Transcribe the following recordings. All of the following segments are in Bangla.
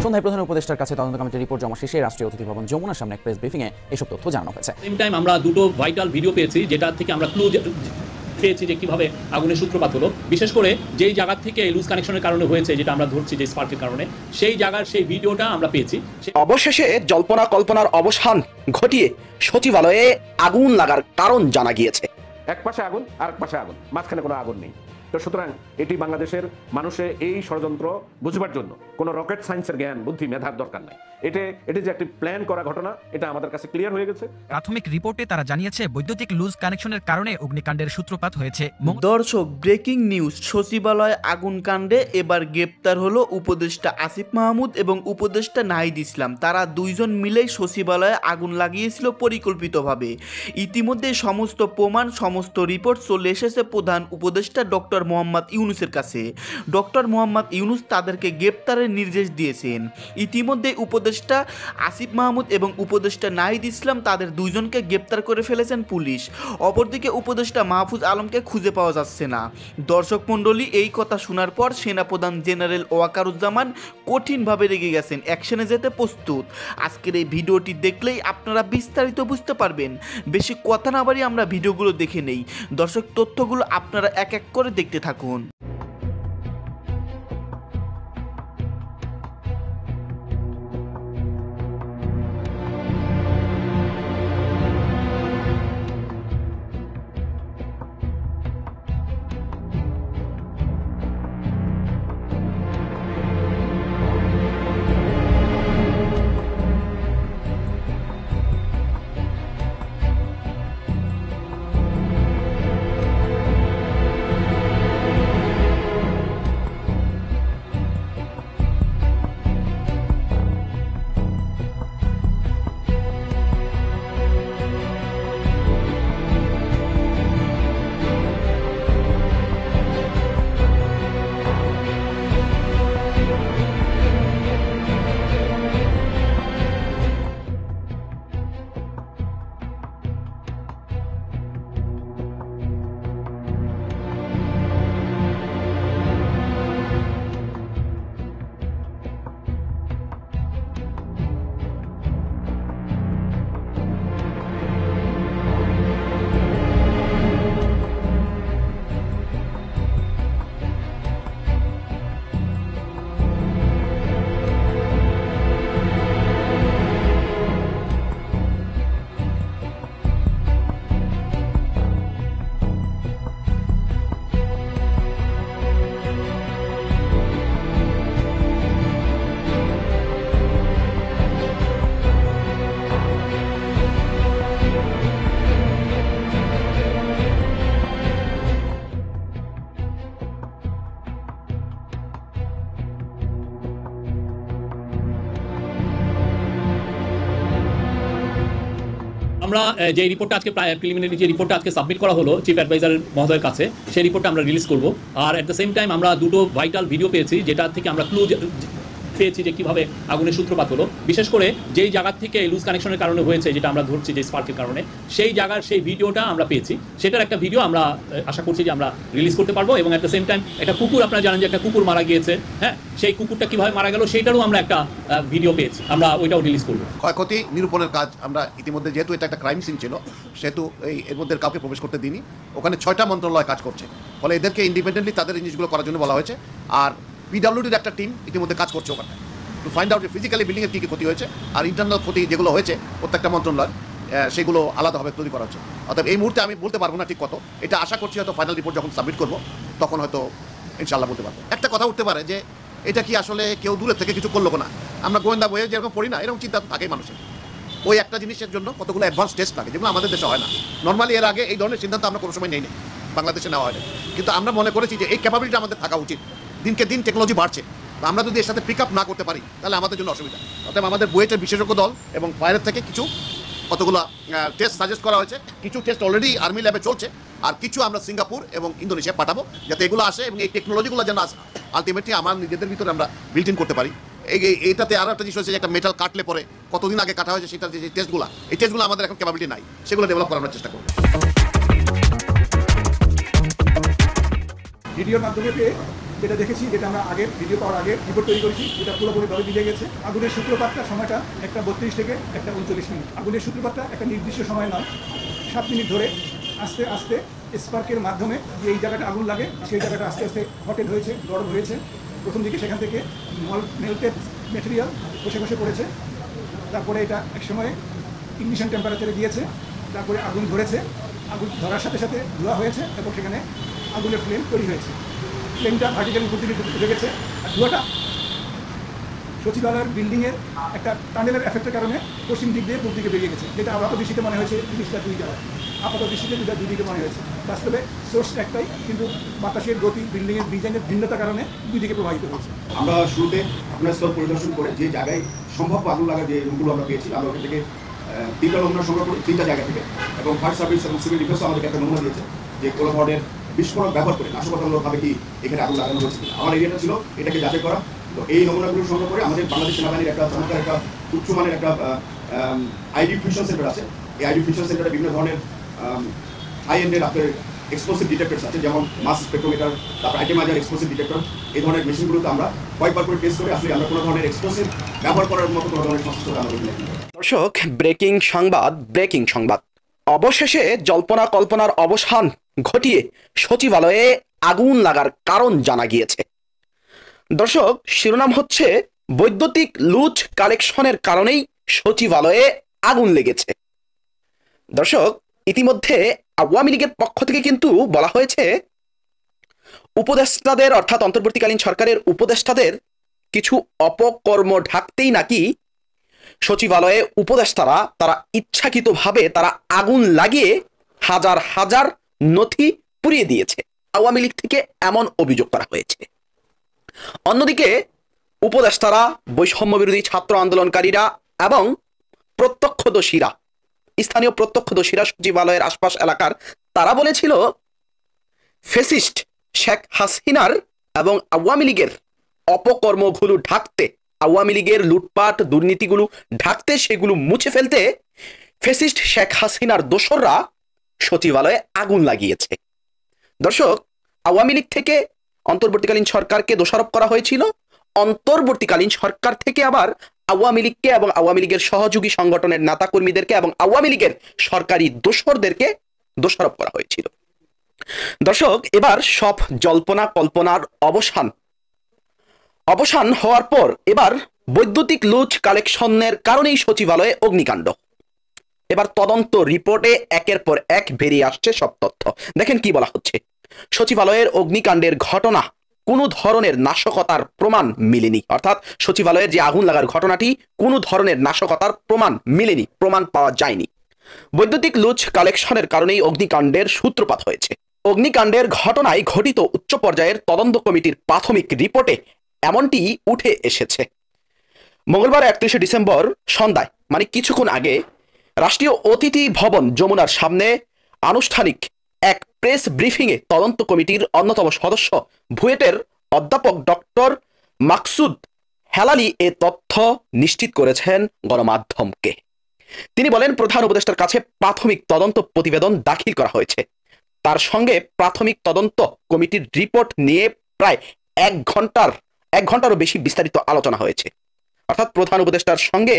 সন্ধ্যায় প্রধান উপদেষ্টার কাছে তদন্ত কমিটির রিপোর্ট জমা শেষে রাষ্ট্রীয় অতিথি ভবন যমুনার সামনে এক প্রেস ব্রিফিংয়ে এসব তথ্য জানানো হয়েছে। সেম টাইম আমরা দুটো ভাইটাল ভিডিও পেয়েছি যেটা থেকে আমরা ক্লু পেয়েছি যে কিভাবে আগুনের সূত্রপাত হলো, বিশেষ করে যেই জায়গা থেকে লুজ কানেকশনের কারণে হয়েছে, যেটা আমরা ধরছি যে স্পার্কের কারণে, সেই জায়গার সেই ভিডিওটা আমরা পেয়েছি। অবশেষে জল্পনা কল্পনার অবসান ঘটিয়ে সচিবালয়ে আগুন লাগার কারণ জানা গিয়েছে। এক পাশে আগুন আর এক পাশে আগুন, মাঝখানে কোনো আগুন নেই। তো সুতরাং এটি বাংলাদেশের মানুষের এই ষড়যন্ত্র বুঝবার জন্য কোনো রকেট সায়েন্সের জ্ঞান বুদ্ধি মেধার দরকার নাই। এটি যে একটি প্ল্যান করা ঘটনা, এটা আমাদের কাছে ক্লিয়ার হয়ে গেছে। প্রাথমিক রিপোর্টে তারা জানিয়েছে বৈদ্যুতিক লুজ কানেকশনের কারণে অগ্নিকাণ্ডের সূত্রপাত হয়েছে। দর্শক, ব্রেকিং নিউজ, সচিবালয় আগুন কাণ্ডে এবার গ্রেপ্তার হলো উপদেষ্টা আসিফ মাহমুদ এবং উপদেষ্টা নাহিদ ইসলাম। তারা দুইজন মিলেই সচিবালয়ে আগুন লাগিয়েছিল পরিকল্পিতভাবে। ইতিমধ্যে সমস্ত প্রমাণ, সমস্ত রিপোর্ট চলে এসেছে প্রধান উপদেষ্টা ডক্টর মোহাম্মদ ইউনূসের কাছে। ডক্টর মোহাম্মদ ইউনূস তাদেরকে গ্রেপ্তারের নির্দেশ দিয়েছেন। ইতিমধ্যে উপদেষ্টা আসিফ মাহমুদ এবং উপদেষ্টা নাহিদ ইসলাম তাদের দুইজনকে গ্রেপ্তার করে ফেলেছেন পুলিশ। অপরদিকে উপদেষ্টা মাহফুজ আলমকে খুঁজে পাওয়া যাচ্ছে না। দর্শক মণ্ডলী, এই কথা শোনার পর সেনাপ্রধান জেনারেল ওয়াকারুজ্জামান কঠিনভাবে রেগে গেছেন, অ্যাকশনে যেতে প্রস্তুত। আজকের এই ভিডিওটি দেখলেই আপনারা বিস্তারিত বুঝতে পারবেন। বেশি কথা না বাড়িয়ে আমরা ভিডিওগুলো দেখে নেই। দর্শক, তথ্যগুলো আপনারা এক এক করে দেখতে থাকুন। আমরা যে রিপোর্টটা আজকে প্রিলিমিনারি যে রিপোর্টটা আজকে সাবমিট করা হলো চিফ অ্যাডভাইজার মহোদয়ের কাছে, সেই রিপোর্টটা আমরা রিলিজ করব। আর অ্যাট দ্য সেম টাইম আমরা দুটো ভাইটাল ভিডিও পেয়েছি যেটা থেকে আমরা ক্লু পেয়েছি যে কিভাবে আগুনের সূত্রপাত হলো, বিশেষ করে যেই জায়গা থেকে লুজ কানেকশনের কারণে হয়েছে, যেটা আমরা ধরছি যে স্পার্কের কারণে, সেই জায়গার সেই ভিডিওটা আমরা পেয়েছি। সেটার একটা ভিডিও আমরা আশা করছি যে আমরা রিলিজ করতে পারবো। এবং অ্যাট দ্য সেম টাইম একটা কুকুর, আপনারা জানেন যে একটা কুকুর মারা গিয়েছে, হ্যাঁ, সেই কুকুরটা কিভাবে মারা গেল সেইটারও আমরা একটা ভিডিও পেয়েছি, আমরা ওইটাও রিলিজ করবো। ক্ষয়ক্ষতি নিরূপণের কাজ আমরা ইতিমধ্যে, যেহেতু এটা একটা ক্রাইম সিন ছিল, সেহেতু এর মধ্যে কাউকে প্রবেশ করতে দিইনি। ওখানে 6টা মন্ত্রণালয় কাজ করছে, ফলে এদেরকে ইন্ডিপেন্ডেন্টলি তাদের জিনিসগুলো করার জন্য বলা হয়েছে। আর পিডব্লিউডির একটা টিম ইতিমধ্যে কাজ করছে ওখানে, টু ফাইন্ড আউট ফিজিক্যালি বিল্ডিংয়ের কী কী ক্ষতি হয়েছে আর ইন্টারনাল ক্ষতি যেগুলো হয়েছে প্রত্যেকটা মন্ত্রণালয়, সেগুলো আলাদাভাবে তৈরি করা হচ্ছে। অর্থাৎ এই মুহূর্তে আমি বলতে পারবো না ঠিক কত, এটা আশা করছি হয়তো ফাইনাল রিপোর্ট যখন সাবমিট করবো তখন হয়তো ইনশাআল্লাহ বলতে পারবো। একটা কথা উঠতে পারে যে এটা কি আসলে কেউ দূরের থেকে কিছু করলো না, আমরা গোয়েন্দা বইয়ে যেরকম পড়ি না, এরকম চিন্তা থাকেই মানুষের। ওই একটা জিনিসের জন্য কতগুলো অ্যাডভান্স টেস্ট লাগে, যেগুলো আমাদের দেশে হয় না। নর্মালি এর আগে এই ধরনের সিদ্ধান্ত আমরা কোনো সময় নেই, বাংলাদেশে নেওয়া হয় না। কিন্তু আমরা মনে করেছি যে এই ক্যাপাবিলিটি আমাদের থাকা উচিত। দিনকে দিন টেকনোলজি বাড়ছে, আমরা যদি এর সাথে পিক আপ না করতে পারি তাহলে আমাদের জন্য অসুবিধা। অতএব আমাদের বুয়েটের বিশেষজ্ঞ দল এবং বাইরের থেকে কিছু কতগুলো টেস্ট সাজেস্ট করা হয়েছে। কিছু টেস্ট অলরেডি আর্মি ল্যাবে চলছে, আর কিছু আমরা সিঙ্গাপুর এবং ইন্দোনেশিয়া পাঠাবো, যাতে এগুলো আসে এবং এই টেকনোলজিগুলো যেন আলটিমেটলি আমরা নিজেদের ভিতরে আমরা বিল্ট ইন করতে পারি। এইটাতে আরও একটা জিনিস হচ্ছে যে একটা মেটাল কাটলে পরে কতদিন আগে কাটা হয়েছে সেটার যে টেস্টগুলো, এই টেস্টগুলো আমাদের এখন ক্যাপাবিলিটি নাই, সেগুলো ডেভেলপ করার আমরা চেষ্টা করব। ভিডিওর মাধ্যমে যেটা দেখেছি, যেটা আমরা আগে ভিডিও পাওয়ার আগে রিপোর্ট তৈরি করেছি, যেটা পুরোপুরিভাবে মিলে গেছে। আগুনের সূত্রপাতটা সময়টা 1:32 থেকে 1:39। আগুনের সূত্রপাতটা একটা নির্দিষ্ট সময় নয়, 7 মিনিট ধরে আস্তে আস্তে স্পার্কের মাধ্যমে যে এই জায়গাটা আগুন লাগে সেই জায়গাটা আস্তে আস্তে হটেড হয়েছে, গরম হয়েছে। প্রথম দিকে সেখান থেকে মেল্টেড ম্যাটেরিয়াল বসে বসে পড়েছে, তারপরে এটা একসময় ইগনিশন টেম্পারেচারে গিয়েছে, তারপরে আগুন ধরেছে। আগুন ধরার সাথে সাথে ধোয়া হয়েছে এবং সেখানে আগুনের ফ্লেম তৈরি হয়েছে। ফ্লেমটা ভার্টিক্যাল উপর দিকে উঠে গেছে, আর ধোঁয়াটা সচিবালয়ের বিল্ডিংয়ের একটা টানেলের এফেক্টের কারণে পশ্চিম দিক দিয়ে পূর্ব দিকে বেরিয়ে গেছে, যেটা আপাত দৃষ্টিতে মনে হয়েছে জিনিসটা দুই জায়গায়, আপাত দৃষ্টিতে দুই দিকে মনে হয়েছে। বাস্তবে সোর্স একটাই, কিন্তু বাতাসের গতি, বিল্ডিংয়ের ডিজাইনের ভিন্নতার কারণে দুই দিকে প্রবাহিত হয়েছে। আমরা শুরুতে আপনার স্থল পরিদর্শন করে যে জায়গায় সম্ভাব্য আগুন লাগা যে রুমগুলো আমরা পেয়েছি, আমরা ওখান থেকে 3টা নমুনা সংগ্রহ করি 3টা জায়গা থেকে, এবং ফায়ার সার্ভিস এবং সিভিল ডিফেন্সও আমাদেরকে একটা নমুনা দিয়েছে যে কোনো ধরনের বিস্ফোরক ব্যবহার করে নাশকতামূলকভাবে কি এখানে আগুন লাগানো হয়েছে। আমার এরিয়াটা ছিল এটাকে যাচাই করা। তো এই নমুনাগুলো সংগ্রহ করে আমাদের বাংলাদেশ সেনাবাহিনীর একটা চমৎকার একটা উচ্চমানের একটা আইডি ফিউশন সেন্টার আছে। এই আইডি ফিউশন সেন্টারে বিভিন্ন ধরনের হাই এন্ডের আপনার এক্সপ্লোসিভ ডিটেক্টরস আছে, যেমন মাস স্পেক্ট্রোমিটার, তারপর আইটেমাইজার এক্সপ্লোসিভ ডিটেক্টর। এই ধরনের মেশিনগুলোতে আমরা কয়েকবার করে টেস্ট করে আসলে আমরা কোনো ধরনের এক্সপ্লোসিভ ব্যবহার করার মতো কোনো ধরনের সংশ্লিষ্টতা আমাদের নেই। দর্শক, ব্রেকিং সংবাদ। অবশেষে জল্পনা কল্পনার অবসান ঘটিয়ে সচিবালয়ে আগুন লাগার কারণ জানা গিয়েছে। দর্শক, শিরোনাম হচ্ছে বৈদ্যুতিক লুজ কালেকশনের কারণেই সচিবালয়ে আগুন লেগেছে। দর্শক, ইতিমধ্যে আওয়ামী লীগের পক্ষ থেকে কিন্তু বলা হয়েছে উপদেষ্টাদের, অর্থাৎ অন্তর্বর্তীকালীন সরকারের উপদেষ্টাদের কিছু অপকর্ম ঢাকতেই নাকি সচিবালয়ে উপদেষ্টারা তারা ইচ্ছাকৃতভাবে তারা আগুন লাগিয়ে হাজার হাজার নথি পুড়িয়ে দিয়েছে। আওয়ামী লীগ থেকে এমন অভিযোগ করা হয়েছে। অন্যদিকে উপদেষ্টারা, বৈষম্য বিরোধী ছাত্র আন্দোলনকারীরা এবং প্রত্যক্ষদর্শীরা, স্থানীয় প্রত্যক্ষদর্শীরা সচিবালয়ের আশপাশ এলাকার, তারা বলেছিল ফ্যাসিস্ট শেখ হাসিনার এবং আওয়ামী লীগের অপকর্মগুলো ঢাকতে, আওয়ামী লীগের লুটপাট দুর্নীতিগুলো ঢাকতে, সেগুলো মুছে ফেলতে ফ্যাসিস্ট শেখ হাসিনার দোসররা সচিবালয়ে আগুন লাগিয়েছে। দর্শক, আওয়ামী লীগ থেকে অন্তর্বর্তীকালীন সরকারকে দোষারোপ করা হয়েছিল, অন্তর্বর্তীকালীন সরকার থেকে আবার আওয়ামী লীগকে এবং আওয়ামী লীগের সহযোগী সংগঠনের নেতাকর্মীদেরকে এবং আওয়ামী লীগের সরকারি দোসরদেরকে দোষারোপ করা হয়েছিল। দর্শক, এবার সব জল্পনা কল্পনার অবসান হওয়ার পর এবার বৈদ্যুতিক লুজ কালেকশনের কারণেই সচিবালয়ে অগ্নিকাণ্ড। এবার তদন্ত রিপোর্টে একের পর এক বেরিয়ে আসছে সব তথ্য। দেখেন কি বলা হচ্ছে। সচিবালয়ের অগ্নিকাণ্ডের ঘটনা কোনো ধরনের নাশকতার প্রমাণ মিলেনি, অর্থাৎ সচিবালয়ের যে আগুন লাগার ঘটনাটি কোনো ধরনের নাশকতার প্রমাণ মিলেনি, প্রমাণ পাওয়া যায়নি। বৈদ্যুতিক লুজ কালেকশনের কারণেই অগ্নিকাণ্ডের সূত্রপাত হয়েছে। অগ্নিকাণ্ডের ঘটনায় ঘটিত উচ্চ পর্যায়ের তদন্ত কমিটির প্রাথমিক রিপোর্টে এমনটি উঠে এসেছে। মঙ্গলবার 31শে ডিসেম্বর সন্ধ্যায়, মানে কিছুক্ষণ আগে, রাষ্ট্রীয় অতিথি ভবন যমুনার সামনে আনুষ্ঠানিক এক প্রেস ব্রিফিংয়ে তদন্ত কমিটির অন্যতম সদস্য বুয়েটের অধ্যাপক ডক্টর মাকসুদ হেলালি এ তথ্য নিশ্চিত করেছেন গণমাধ্যমকে। তিনি বলেন, প্রধান উপদেষ্টার কাছে প্রাথমিক তদন্ত প্রতিবেদন দাখিল করা হয়েছে। তার সঙ্গে প্রাথমিক তদন্ত কমিটির রিপোর্ট নিয়ে প্রায় এক ঘন্টারও বেশি বিস্তারিত আলোচনা হয়েছে। অর্থাৎ প্রধান উপদেষ্টার সঙ্গে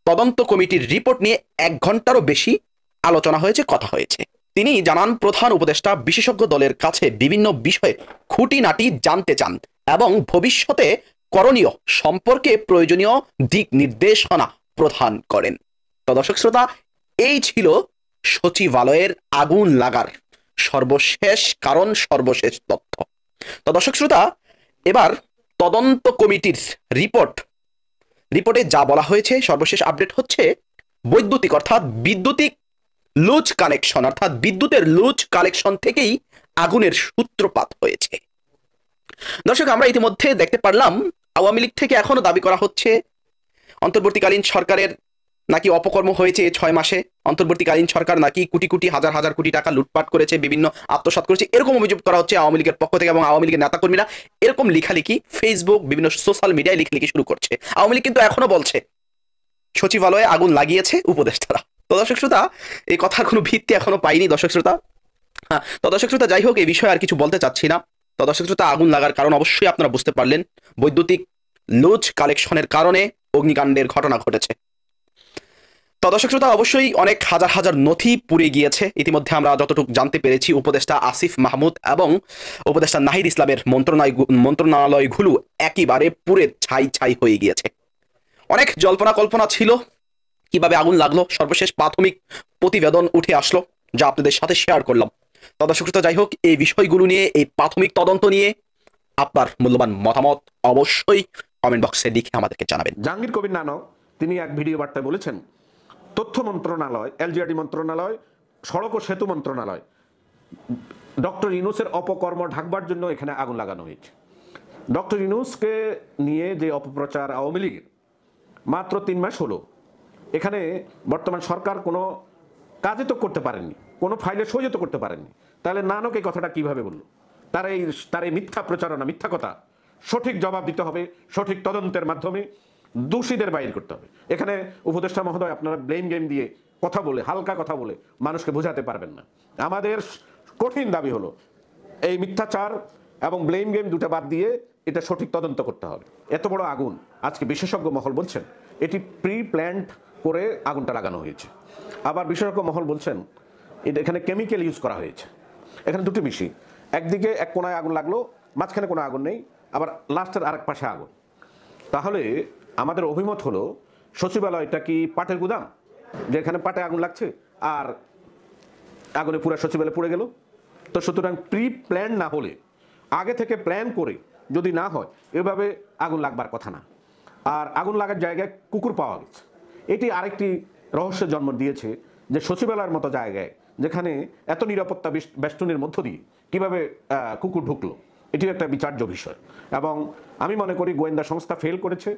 তদন্ত কমিটির রিপোর্ট নিয়ে 1 ঘন্টারও বেশি আলোচনা হয়েছে, কথা হয়েছে। তিনি জানান, প্রধান উপদেষ্টা বিশেষজ্ঞ দলের কাছে বিভিন্ন বিষয়ে খুঁটিনাটি জানতে চান এবং ভবিষ্যতে করণীয় সম্পর্কে প্রয়োজনীয় দিক নির্দেশনা প্রদান করেন। তো দর্শক শ্রোতা, এই ছিল সচিবালয়ের আগুন লাগার সর্বশেষ কারণ, সর্বশেষ তথ্য। তো দর্শক শ্রোতা, এবার তদন্ত কমিটির রিপোর্টে যা বলা হয়েছে, সর্বশেষ আপডেট হচ্ছে বৈদ্যুতিক অর্থাৎ বিদ্যুতিক লুজ কানেকশন, অর্থাৎ বিদ্যুতের লুজ কালেকশন থেকেই আগুনের সূত্রপাত হয়েছে। দর্শক, আমরা ইতিমধ্যে দেখতে পারলাম আওয়ামী লীগ থেকে এখনো দাবি করা হচ্ছে অন্তর্বর্তীকালীন সরকারের নাকি অপকর্ম হয়েছে 6 মাসে, অন্তর্বর্তীকালীন সরকার নাকি কোটি কোটি হাজার হাজার কোটি টাকা লুটপাট করেছে, বিভিন্ন আত্মসাৎ করেছে, এরকম অভিযোগ করা হচ্ছে আওয়ামী লীগের পক্ষ থেকে। এবং আওয়ামী লীগের নেতাকর্মীরা এরকম লেখালেখি ফেসবুক, বিভিন্ন সোশ্যাল মিডিয়ায় লেখালেখি শুরু করছে। আওয়ামী লীগ কিন্তু এখনো বলছে সচিবালয়ে আগুন লাগিয়েছে উপদেষ্টারা। তো দর্শক শ্রোতা, এই কথার কোনো ভিত্তি এখনো পাইনি দর্শক শ্রোতা। তো দর্শক শ্রোতা, যাই হোক, এই বিষয়ে আর কিছু বলতে চাচ্ছি না। তো দর্শক শ্রোতা, আগুন লাগার কারণ অবশ্যই আপনারা বুঝতে পারলেন, বৈদ্যুতিক লুজ কালেকশনের কারণে অগ্নিকাণ্ডের ঘটনা ঘটেছে। তো দর্শক শ্রোতা, অবশ্যই অনেক হাজার হাজার নথি পুড়ে গিয়েছে। ইতিমধ্যে আমরা যতটুকু জানতে পেরেছি, উপদেষ্টা আসিফ মাহমুদ এবং উপদেষ্টা নাহিদ ইসলামের মন্ত্রণালয়গুলো একেবারে পুড়ে ছাই ছাই হয়ে গিয়েছে। অনেক জল্পনা কল্পনা ছিল কিভাবে আগুন লাগলো, সর্বশেষ প্রাথমিক প্রতিবেদন উঠে আসলো, যা আপনাদের সাথে শেয়ার করলাম। তো দর্শক শ্রোতা, যাই হোক, এই বিষয়গুলো নিয়ে, এই প্রাথমিক তদন্ত নিয়ে আপনার মূল্যবান মতামত অবশ্যই কমেন্ট বক্সে লিখে আমাদেরকে জানাবেন। জাহাঙ্গীর কবির নানক তিনি এক ভিডিও বার্তায় বলেছেন, তথ্য মন্ত্রণালয়, এলজিআরডি মন্ত্রণালয়, সড়ক ও সেতু মন্ত্রণালয়, ডক্টর ইউনূসের অপকর্ম ঢাকবার জন্য এখানে আগুন লাগানো হয়েছে। ডক্টর ইউনূসকে নিয়ে যে অপপ্রচার আওয়ামী লীগের, মাত্র 3 মাস হলো, এখানে বর্তমান সরকার কোনো কাজে তো করতে পারেননি, কোনো ফাইলে সই তো করতে পারেননি। তাহলে নানক এই কথাটা কিভাবে বলল? তার এই মিথ্যা প্রচারণা, মিথ্যা কথা সঠিক জবাব দিতে হবে, সঠিক তদন্তের মাধ্যমে দোষীদের বাইর করতে হবে। এখানে উপদেষ্টা মহোদয়, আপনারা ব্লেম গেম দিয়ে কথা বলে, হালকা কথা বলে মানুষকে বোঝাতে পারবেন না। আমাদের কঠিন দাবি হলো এই মিথ্যাচার এবং ব্লেম গেম দুটো বাদ দিয়ে এটা সঠিক তদন্ত করতে হবে। এত বড় আগুন, আজকে বিশেষজ্ঞ মহল বলছেন এটি প্রি প্ল্যান্ড করে আগুনটা লাগানো হয়েছে। আবার বিশেষজ্ঞ মহল বলছেন এটা এখানে কেমিক্যাল ইউজ করা হয়েছে। এখানে দুটি বিষয়, একদিকে এক কোনায় আগুন লাগলো, মাঝখানে কোনো আগুন নেই, আবার লাস্টের আরেক পাশে আগুন। তাহলে আমাদের অভিমত হলো, সচিবালয়টা কি পাটের গুদাম, যেখানে পাটে আগুন লাগছে আর আগুনে পুরো সচিবালয় পুড়ে গেল? তো সুতরাং প্রি প্ল্যান না হলে, আগে থেকে প্ল্যান করে যদি না হয়, এভাবে আগুন লাগবার কথা না। আর আগুন লাগার জায়গায় কুকুর পাওয়া গেছে, এটি আরেকটি রহস্যের জন্ম দিয়েছে যে সচিবালয়ের মতো জায়গায়, যেখানে এত নিরাপত্তা বেষ্টনীর মধ্য দিয়ে কিভাবে কুকুর ঢুকলো, এটিও একটা বিচার্য বিষয়। এবং আমি মনে করি গোয়েন্দা সংস্থা ফেল করেছে,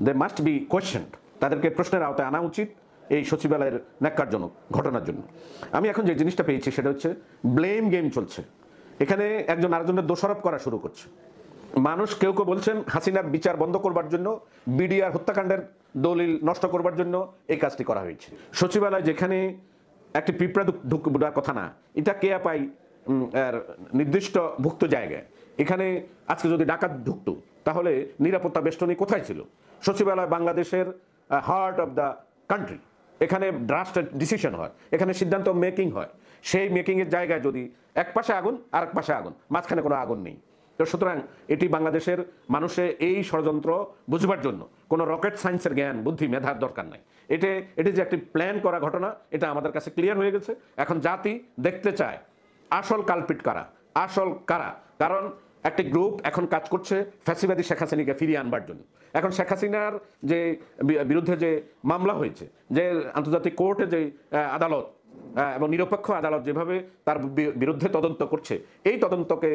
দে মাস্ট বি কোয়েশ্চেনড, তাদেরকে প্রশ্নের আওতায় আনা উচিত এই সচিবালয়ের ন্যাক্কারজনক ঘটনার জন্য। আমি এখন যে জিনিসটা পেয়েছি সেটা হচ্ছে ব্লেম গেম চলছে। এখানে একজন আরেকজনের দোষারোপ করা শুরু করছে। মানুষ কেউ কেউ বলছেন হাসিনার বিচার বন্ধ করবার জন্য, বিডিআর হত্যাকাণ্ডের দলিল নষ্ট করবার জন্য এই কাজটি করা হয়েছে। সচিবালয় যেখানে একটি পিঁপড়া ঢুকবার কথা না, এটা কে পাই নির্দিষ্ট ভুক্ত জায়গায়, এখানে আজকে যদি ডাকাত ঢুকতো তাহলে নিরাপত্তা বেষ্টনী কোথায় ছিল? সচিবালয় বাংলাদেশের হার্ট অফ দ্য কান্ট্রি, এখানে ড্রাফট ডিসিশন হয়, এখানে সিদ্ধান্ত মেকিং হয়। সেই মেকিংয়ের জায়গায় যদি এক পাশে আগুন আর এক পাশে আগুন, মাঝখানে কোনো আগুন নেই। তো সুতরাং এটি বাংলাদেশের মানুষের এই ষড়যন্ত্র বুঝবার জন্য কোনো রকেট সায়েন্সের জ্ঞান, বুদ্ধি, মেধার দরকার নাই। এটি যে একটি প্ল্যান করা ঘটনা, এটা আমাদের কাছে ক্লিয়ার হয়ে গেছে। এখন জাতি দেখতে চায় আসল কালপিট কারা, আসল কারা। কারণ একটি গ্রুপ এখন কাজ করছে ফ্যাসিবাদী শেখ হাসিনাকে ফিরিয়ে আনবার জন্য। এখন শেখ হাসিনার যে বিরুদ্ধে যে মামলা হয়েছে, যে আন্তর্জাতিক কোর্টে যে আদালত এবং নিরপেক্ষ আদালত যেভাবে তার বিরুদ্ধে তদন্ত করছে, এই তদন্তকে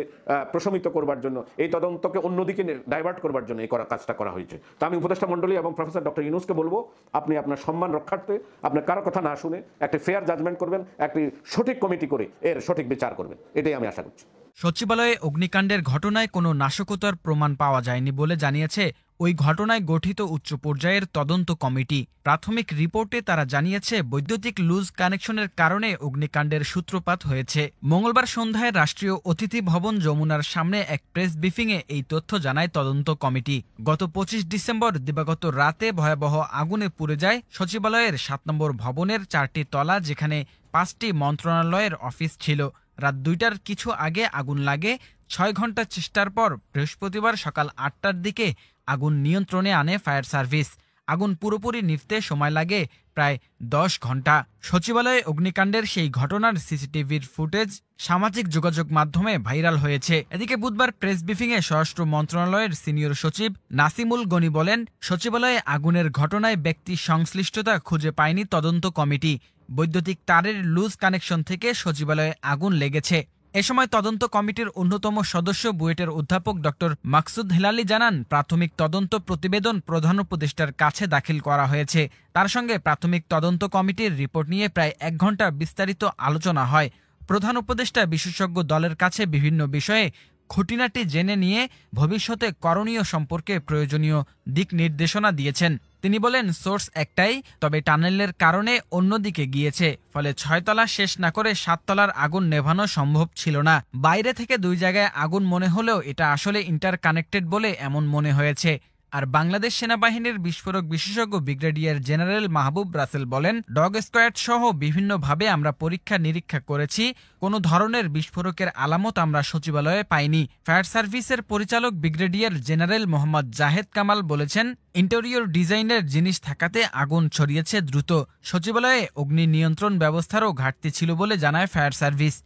প্রশমিত করবার জন্য, এই তদন্তকে অন্যদিকে ডাইভার্ট করবার জন্য এই কাজটা করা হয়েছে। তো আমি উপদেষ্টা মণ্ডলী এবং প্রফেসর ডক্টর ইউনূসকে বলবো, আপনি আপনার সম্মান রক্ষার্থে আপনি কারো কথা না শুনে একটি ফেয়ার জাজমেন্ট করবেন, একটি সঠিক কমিটি করে এর সঠিক বিচার করবেন, এটাই আমি আশা করছি। সচিবালয়ে অগ্নিকাণ্ডের ঘটনায় কোনো নাশকতার প্রমাণ পাওয়া যায়নি বলে জানিয়েছে ওই ঘটনায় গঠিত উচ্চ পর্যায়ের তদন্ত কমিটি। প্রাথমিক রিপোর্টে তারা জানিয়েছে বৈদ্যুতিক লুজ কানেকশনের কারণে অগ্নিকাণ্ডের সূত্রপাত হয়েছে। মঙ্গলবার সন্ধ্যায় রাষ্ট্রীয় অতিথি ভবন যমুনার সামনে এক প্রেস ব্রিফিংয়ে এই তথ্য জানায় তদন্ত কমিটি। গত 25 ডিসেম্বর দিবাগত রাতে ভয়াবহ আগুনে পুড়ে যায় সচিবালয়ের 7 নম্বর ভবনের 4টি তলা, যেখানে 5টি মন্ত্রণালয়ের অফিস ছিল। রাত 2টার কিছু আগে আগুন লাগে। 6 ঘন্টা চেষ্টার পর বৃহস্পতিবার সকাল 8টার দিকে আগুন নিয়ন্ত্রণে আনে ফায়ার সার্ভিস। আগুন পুরোপুরি নিভতে সময় লাগে প্রায় 10 ঘন্টা। সচিবালয়ে অগ্নিকাণ্ডের সেই ঘটনার সিসিটিভির ফুটেজ সামাজিক যোগাযোগ মাধ্যমে ভাইরাল হয়েছে। এদিকে বুধবার প্রেস ব্রিফিংয়ে স্বরাষ্ট্র মন্ত্রণালয়ের সিনিয়র সচিব নাসিমুল গনি বলেন, সচিবালয়ে আগুনের ঘটনায় ব্যক্তি সংশ্লিষ্টতা খুঁজে পায়নি তদন্ত কমিটি। বৈদ্যুতিক তারের লুজ কানেকশন থেকে সচিবালয়ে আগুন লেগেছে। এ সময় তদন্ত কমিটির অন্যতম সদস্য বুয়েটের অধ্যাপক ডক্টর মাকসুদ হেলালি জানান, প্রাথমিক তদন্ত প্রতিবেদন প্রধান উপদেষ্টার কাছে দাখিল করা হয়েছে। তার সঙ্গে প্রাথমিক তদন্ত কমিটির রিপোর্ট নিয়ে প্রায় 1 ঘন্টা বিস্তারিত আলোচনা হয়। প্রধান উপদেষ্টা বিশেষজ্ঞ দলের কাছে বিভিন্ন বিষয়ে খুঁটিনাটি জেনে নিয়ে ভবিষ্যতে করণীয় সম্পর্কে প্রয়োজনীয় দিক নির্দেশনা দিয়েছেন। তিনি বলেন সোর্স একটাই, তবে টানেলের কারণে অন্যদিকে গিয়েছে, ফলে 6 তলা শেষ না করে 7 তলার আগুন নেভানো সম্ভব ছিল না। বাইরে থেকে 2 জায়গায় আগুন মনে হলেও এটা আসলে ইন্টারকানেক্টেড বলে এমন মনে হয়েছে। আর বাংলাদেশ সেনাবাহিনীর বিস্ফোরক বিশেষজ্ঞ ব্রিগেডিয়ার জেনারেল মাহবুব রাসেল বলেন, ডগ স্কোয়াড সহ বিভিন্নভাবে আমরা পরীক্ষা নিরীক্ষা করেছি, কোনো ধরনের বিস্ফোরকের আলামত আমরা সচিবালয়ে পাইনি। ফায়ার সার্ভিসের পরিচালক ব্রিগেডিয়ার জেনারেল মোহাম্মদ জাহেদ কামাল বলেছেন, ইন্টেরিয়র ডিজাইনের জিনিস থাকাতে আগুন ছড়িয়েছে দ্রুত। সচিবালয়ে অগ্নি নিয়ন্ত্রণ ব্যবস্থারও ঘাটতি ছিল বলে জানায় ফায়ার সার্ভিস।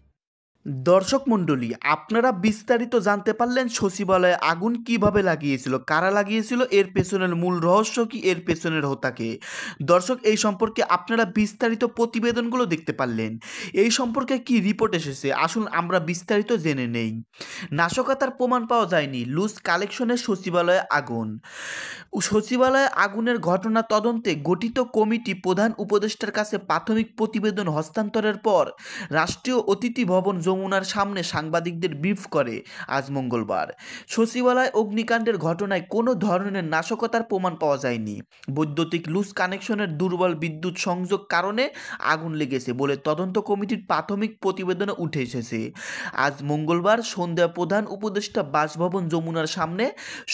দর্শক মণ্ডলী, আপনারা বিস্তারিত জানতে পারলেন সচিবালয়ে আগুন কিভাবে লাগিয়েছিল, কারা লাগিয়েছিল, এর পেছনের মূল রহস্য কি, এর পেছনের হোতাকে। দর্শক, এই সম্পর্কে আপনারা বিস্তারিত প্রতিবেদনগুলো দেখতে পারলেন। এই সম্পর্কে কি রিপোর্ট এসেছে, আসুন আমরা বিস্তারিত জেনে নেই। নাশকতার প্রমাণ পাওয়া যায়নি, লুজ কালেকশনের সচিবালয়ে আগুন। সচিবালয়ে আগুনের ঘটনা তদন্তে গঠিত কমিটি প্রধান উপদেষ্টার কাছে প্রাথমিক প্রতিবেদন হস্তান্তরের পর রাষ্ট্রীয় অতিথি ভবন যমুনার সামনে সাংবাদিকদের ব্রিফ করে আজ মঙ্গলবার। সচিবালয় অগ্নিকাণ্ডের ঘটনায় কোনো ধরনের নাশকতার প্রমাণ পাওয়া যায়নি। বৈদ্যুতিক লুজ কানেকশনের দুর্বল বিদ্যুৎ সংযোগ কারণে আগুন লেগেছে বলে তদন্ত কমিটির প্রাথমিক প্রতিবেদনে উঠে এসেছে। আজ মঙ্গলবার সন্ধ্যা প্রধান উপদেষ্টা বাসভবন যমুনার সামনে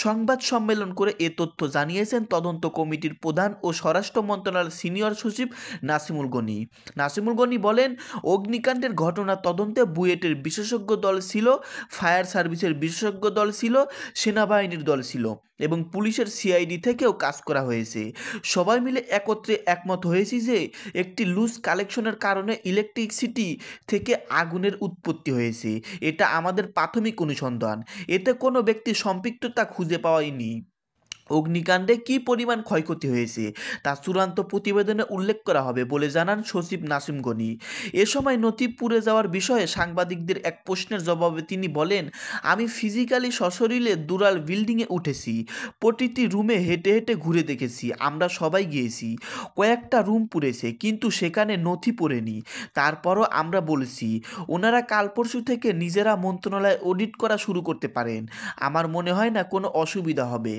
সংবাদ সম্মেলন করে এ তথ্য জানিয়েছেন তদন্ত কমিটির প্রধান ও স্বরাষ্ট্র মন্ত্রণালয়ের সিনিয়র সচিব নাসিমুল গনি। নাসিমুল গনি বলেন, অগ্নিকাণ্ডের ঘটনা তদন্তে বুয়েটের বিশেষজ্ঞ দল ছিল, ফায়ার সার্ভিসের বিশেষজ্ঞ দল ছিল, সেনাবাহিনীর দল ছিল এবং পুলিশের সিআইডি থেকেও কাজ করা হয়েছে। সবাই মিলে একত্রে একমত হয়েছি যে একটি লুজ কালেকশনের কারণে ইলেকট্রিসিটি থেকে আগুনের উৎপত্তি হয়েছে। এটা আমাদের প্রাথমিক অনুসন্ধান, এতে কোনো ব্যক্তি সম্পৃক্ততা খুঁজে পাওয়ায়নি। অগ্নিকাণ্ডে কী পরিমাণ ক্ষয়ক্ষতি হয়েছে তা চূড়ান্ত প্রতিবেদনে উল্লেখ করা হবে বলে জানান সচিব নাসিম গনি। এ সময় নথি পুড়ে যাওয়ার বিষয়ে সাংবাদিকদের এক প্রশ্নের জবাবে তিনি বলেন, আমি ফিজিক্যালি সশরীরে দুরাল বিল্ডিংয়ে উঠেছি, প্রতিটি রুমে হেঁটে হেঁটে ঘুরে দেখেছি, আমরা সবাই গিয়েছি। কয়েকটা রুম পুড়েছে কিন্তু সেখানে নথি পড়েনি। তারপরও আমরা বলেছি ওনারা কাল পরশু থেকে নিজেরা মন্ত্রণালয় অডিট করা শুরু করতে পারেন, আমার মনে হয় না কোনো অসুবিধা হবে।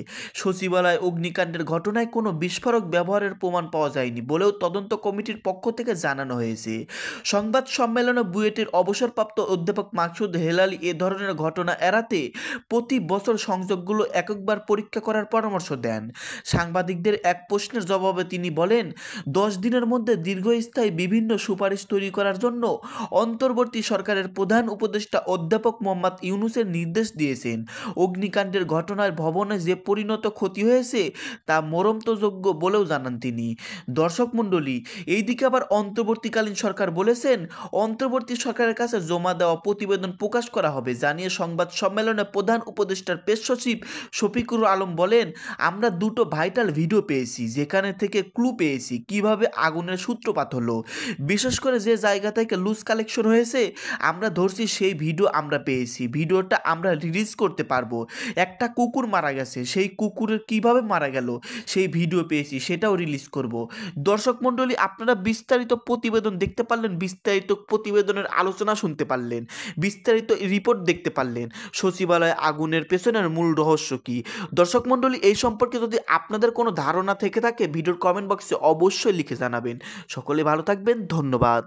সচিবালয় অগ্নিকাণ্ডের ঘটনায় কোনো বিস্ফোরক ব্যবহারের প্রমাণ পাওয়া যায়নি বলেও তদন্ত কমিটির পক্ষ থেকে জানানো হয়েছে। সংবাদ সম্মেলনে বুয়েটের অবসরপ্রাপ্ত অধ্যাপক মাকসুদ হেলালি এ ধরনের ঘটনা এড়াতে প্রতি বছর সংযোগগুলো এককবার পরীক্ষা করার পরামর্শ দেন। সাংবাদিকদের এক প্রশ্নের জবাবে তিনি বলেন, 10 দিনের মধ্যে দীর্ঘস্থায়ী বিভিন্ন সুপারিশ তৈরি করার জন্য অন্তর্বর্তী সরকারের প্রধান উপদেষ্টা অধ্যাপক মোহাম্মদ ইউনূসের নির্দেশ দিয়েছেন। অগ্নিকাণ্ডের ঘটনায় ভবনে যে পরিণত ক্ষতি হয়েছে তা মরমতযোগ্য বলেও জানান তিনি। দর্শক মণ্ডলী, এইদিকে আবার অন্তর্বর্তীকালীন সরকার বলেছেন অন্তর্বর্তী সরকারের কাছে জমা দেওয়া প্রতিবেদন প্রকাশ করা হবে জানিয়ে সংবাদ সম্মেলনে প্রধান উপদেষ্টার প্রেস সচিব শফিকুর আলম বলেন, আমরা দুটো ভাইটাল ভিডিও পেয়েছি যেখানে থেকে ক্লু পেয়েছি কিভাবে আগুনের সূত্রপাত হলো। বিশেষ করে যে জায়গা থেকে লুজ কালেকশন হয়েছে আমরা ধরছি সেই ভিডিও আমরা পেয়েছি, ভিডিওটা আমরা রিলিজ করতে পারবো। একটা কুকুর মারা গেছে, সেই কুকুরের কিভাবে মারা গেল সেই ভিডিও পেয়েছি, সেটাও রিলিজ করব। দর্শক মণ্ডলী, আপনারা বিস্তারিত প্রতিবেদন দেখতে পারলেন, বিস্তারিত প্রতিবেদনের আলোচনা শুনতে পারলেন, বিস্তারিত রিপোর্ট দেখতে পারলেন সচিবালয় আগুনের পেছনের মূল রহস্য কি। দর্শক মণ্ডলী, এই সম্পর্কে যদি আপনাদের কোনো ধারণা থেকে থাকে ভিডিওর কমেন্ট বক্সে অবশ্যই লিখে জানাবেন। সকলে ভালো থাকবেন, ধন্যবাদ।